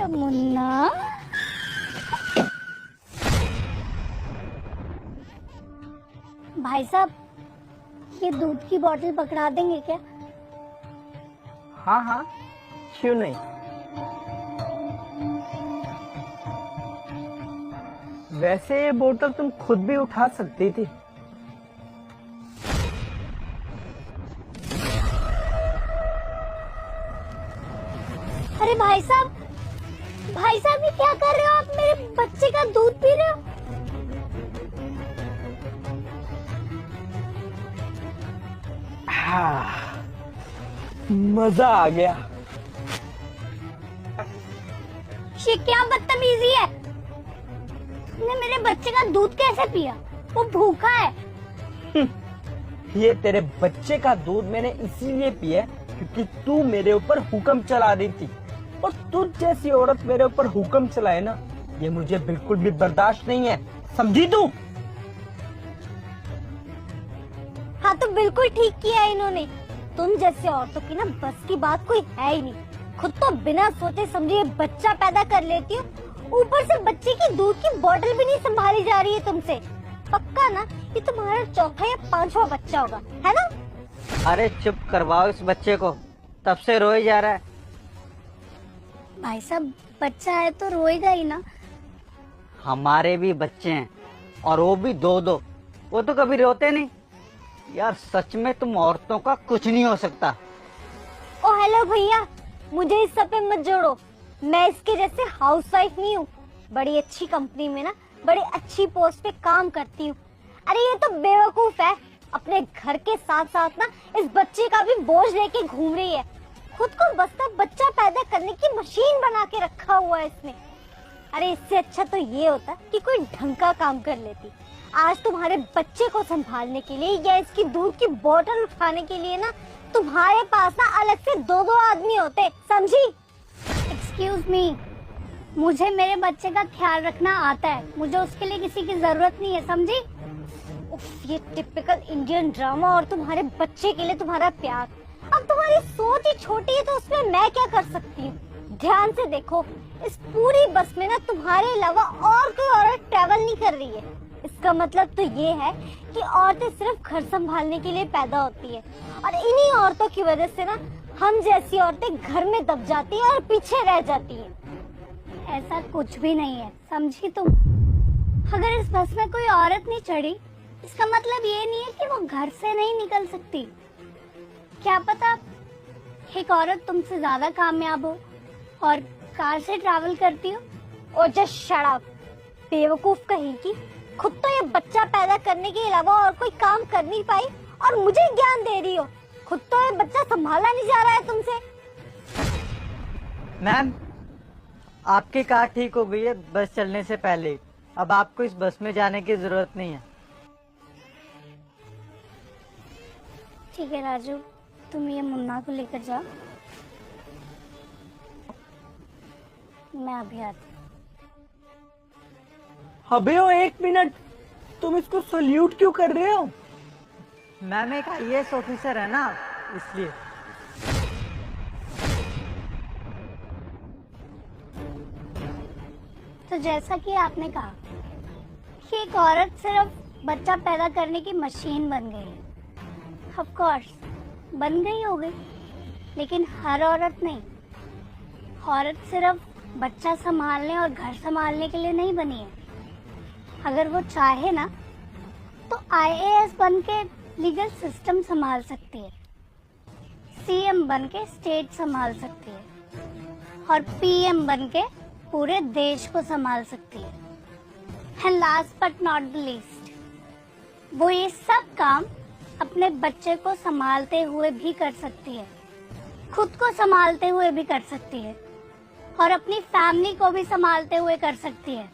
मुन्ना, भाई साहब ये दूध की बोतल पकड़ा देंगे क्या? हाँ हाँ, क्यों नहीं। वैसे ये बोतल तुम खुद भी उठा सकती थी। अरे भाई साहब ये क्या कर रहे हो आप? मेरे बच्चे का दूध पी रहे हो? हाँ, मजा आ गया। ये क्या बदतमीजी है? तुमने मेरे बच्चे का दूध कैसे पिया? वो भूखा है। ये तेरे बच्चे का दूध मैंने इसीलिए पिया क्योंकि तू मेरे ऊपर हुक्म चला रही थी, और तू जैसी औरत मेरे ऊपर हुक्म चलाए ना, ये मुझे बिल्कुल भी बर्दाश्त नहीं है, समझी तू? हाँ तो बिल्कुल ठीक किया इन्होंने। तुम जैसे औरतों की ना बस की बात कोई है ही नहीं। खुद तो बिना सोचे समझे बच्चा पैदा कर लेती हो, ऊपर से बच्चे की दूध की बोतल भी नहीं संभाली जा रही है तुमसे। पक्का ना ये तुम्हारा चौथा या पांचवा बच्चा होगा, है ना? अरे चुप करवाओ इस बच्चे को, तब से रोए जा रहा है। भाई साहब बच्चा है तो रोएगा ही ना। हमारे भी बच्चे हैं, और वो भी दो दो, वो तो कभी रोते नहीं। यार सच में तुम औरतों का कुछ नहीं हो सकता। ओ हेलो भैया, मुझे इस सब पे मत जोड़ो। मैं इसके जैसे हाउसवाइफ नहीं हूँ। बड़ी अच्छी कंपनी में ना बड़ी अच्छी पोस्ट पे काम करती हूँ। अरे ये तो बेवकूफ है, अपने घर के साथ साथ ना इस बच्चे का भी बोझ लेके घूम रही है। खुद को बस का बच्चा पैदा करने की मशीन बना के रखा हुआ है इसने। अरे इससे अच्छा तो ये होता कि कोई ढंग का काम कर लेती। आज तुम्हारे बच्चे को संभालने के लिए या इसकी दूध की बोतल उठाने के लिए ना तुम्हारे पास ना अलग से दो दो आदमी होते, समझी? एक्सक्यूज मी, मुझे मेरे बच्चे का ख्याल रखना आता है, मुझे उसके लिए किसी की जरूरत नहीं है, समझी? उफ, ये टिपिकल इंडियन ड्रामा और तुम्हारे बच्चे के लिए तुम्हारा प्यार। अब तुम्हारी सोच ही छोटी है तो उसमें मैं क्या कर सकती हूँ? ध्यान से देखो, इस पूरी बस में ना तुम्हारे अलावा और कोई औरत ट्रैवल नहीं कर रही है। इसका मतलब तो ये है कि औरतें सिर्फ घर संभालने के लिए पैदा होती है, और इन्हीं औरतों की वजह से ना हम जैसी औरतें घर में दब जाती हैं और पीछे रह जाती हैं। ऐसा कुछ भी नहीं है, समझी तुम? अगर इस बस में कोई औरत नहीं चढ़ी, इसका मतलब ये नहीं है कि वो घर से नहीं निकल सकती। क्या पता एक औरत तुमसे ज्यादा कामयाब हो और कार से ट्रैवल करती हो। और जस्ट शट अप, बेवकूफ कहीं की। खुद तो ये बच्चा पैदा करने के अलावा और कोई काम कर नहीं पाई और मुझे ज्ञान दे रही हो। खुद तो ये बच्चा संभाला नहीं जा रहा है तुमसे। मैम, आपकी कार ठीक हो गई है बस चलने से पहले। अब आपको इस बस में जाने की जरूरत नहीं है। ठीक है राजू, तुम ये मुन्ना को लेकर जाओ, मैं अभी आती। अबे ओ एक मिनट, तुम इसको सल्यूट क्यों कर रहे हो? मैम एक IAS ऑफिसर है ना, इसलिए। तो जैसा कि आपने कहा कि एक औरत सिर्फ बच्चा पैदा करने की मशीन बन गई है। ऑफ कोर्स बन गई होगी, लेकिन हर औरत नहीं। औरत सिर्फ बच्चा संभालने और घर संभालने के लिए नहीं बनी है। अगर वो चाहे ना तो IAS बन के लीगल सिस्टम संभाल सकती है, CM बन के स्टेट संभाल सकती है, और PM बन के पूरे देश को संभाल सकती है। And last but not the least, वो ये सब काम अपने बच्चे को संभालते हुए भी कर सकती है, खुद को संभालते हुए भी कर सकती है, और अपनी फैमिली को भी संभालते हुए कर सकती है।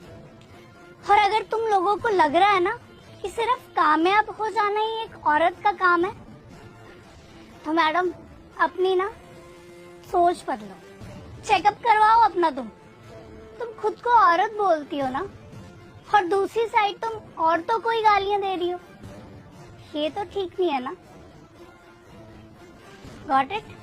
और अगर तुम लोगों को लग रहा है ना कि सिर्फ कामयाब हो जाना ही एक औरत का काम है, तो मैडम अपनी ना सोच बदलो, चेकअप करवाओ अपना। तुम खुद को औरत बोलती हो ना, और दूसरी साइड तुम औरतों को ही गालियां दे रही हो। ये तो ठीक नहीं है ना। Got it?